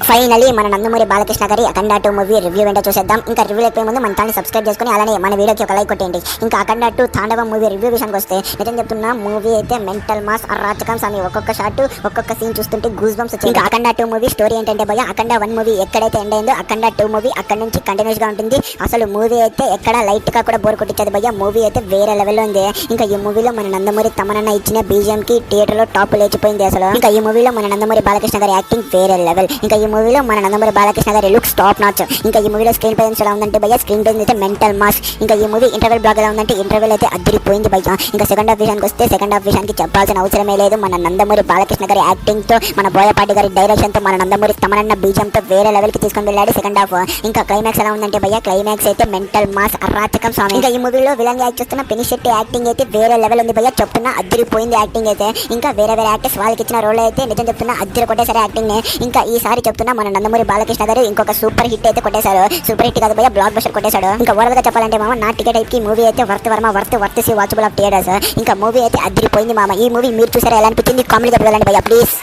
Finally మన నందమూరి బాలకృష్ణ గారి అఖండ 2 movie review ఏంటో చూసేద్దాం. ఇంకా రివ్యూ అయిపోయే ముందు మన ఛానల్ సబ్స్క్రైబ్ చేసుకుని అలానే మన వీడియోకి ఒక లైక్ కొట్టండి. ఇంకా అఖండ 2 తాండవం మూవీ రివ్యూ విషయానికి వస్తే నిజం చెప్తున్నా, మూవీ అయితే మెంటల్ మాస్ అరాచకం స్వామి. ఒక్కొక్క షాట్ ఒక్కొక్క సీన్ చూస్తుంటే గూస్ బంప్స్ వచ్చాయి. ఇంకా అఖండ 2 మూవీ స్టోరీ ఏంటంటే భయ్య, అఖండ 1 మూవీ ఎక్కడైతే ఎండ్ అయిందో అఖండ 2 మూవీ అక్కడ నుంచి కంటిన్యూస్ గా ఉంటుంది. అసలు మూవీ అయితే ఎక్కడ లైట్ గా కూడా బోర్ కొట్టించదు భయ్య. మూవీ అయితే వేరే లెవెల్లో ఉంది. ఇంకా ఈ మూవీలో మన నందమూరి తమనన్న ఇచ్చిన బీజిఎం కి థియేటర్ లో టాప్ లేచిపోయింది అసలు. ఇంకా ఈ మూవీలో మన నందమూరి బాలకృష్ణ గారి యాక్టింగ్ వేరే లెవెల్. ఇంకా ఈ మూవీలో మన నందమూరి బాలకృష్ణ గారి లుక్స్ టాప్ నాచ్. ఇంకా ఈ మూవీలో స్క్రీన్ ప్రెజెన్స్ ఎలా ఉందంటే భయ్య, స్క్రీన్ ప్రెజెన్స్ అయితే మెంటల్ మాస్. ఇంకా ఈ మూవీ ఇంటర్వెల్ బ్లాగ్ ఎలా ఉందంటే ఇంటర్వెల్ అయితే అదిరిపోయింది భయ్య. ఇంకా సెకండ్ హాఫ్ విషయానికి వస్తే సెకండ్ హాఫ్ విషయానికి చెప్పాల్సిన అవసరమే లేదు. మన నందమూరి బాలకృష్ణ గారి యాక్టింగ్ తో, మన బోయపాటి గారి డైరెక్షన్ తో, మన నందమూరి తమనన్న బీజం తో వేరే లెవెల్ కి తీసుకొని వెళ్ళాడు సెకండ్ హాఫ్. ఇంకా క్లైమాక్స్ ఎలా ఉందంటే భయ్య, క్లైమాక్స్ అయితే మెంటల్ మాస్ అరాచకం స్వామి. ఇంకా ఈ మూవీలో విలన్ యాక్ట్ చేస్తున్న పినిశెట్టి యాక్టింగ్ అయితే వేరే లెవెల్ ఉంది భయ్య. చెప్తున్నా అదిరిపోయింది యాక్టింగ్ అయితే. ఇంకా వేరే యాక్టర్స్ వాళ్ళకి ఇచ్చిన రోల్ అయితే నిజం చెప్తున్నా అదిరి కొట్టేశారు యాక్టింగ్ ని. ఇంకా ఈసారి చెప్తున్నా మన నందమూరి బాలకృష్ణ గారు ఇంకొక సూపర్ హిట్ అయితే కొట్టేశారు. సూపర్ హిట్ కాదు భయ్య, బ్లాక్ బస్టర్ కొట్టేశాడు. ఇంకా ఓవరాల్ గా చెప్పాలంటే మామ, నా టికెట్ అయితే మూవీ అయితే వర్త్ సి వాచబుల్ ఆఫ్ థియేటర్స్. ఇంకా మూవీ అయితే అదిరిపోయింది మామ. ఈ మూవీ మీరు చూసారా, ఎలా అనిపించింది? కామెడీగా వెళ్ళండి భయ్య ప్లీజ్.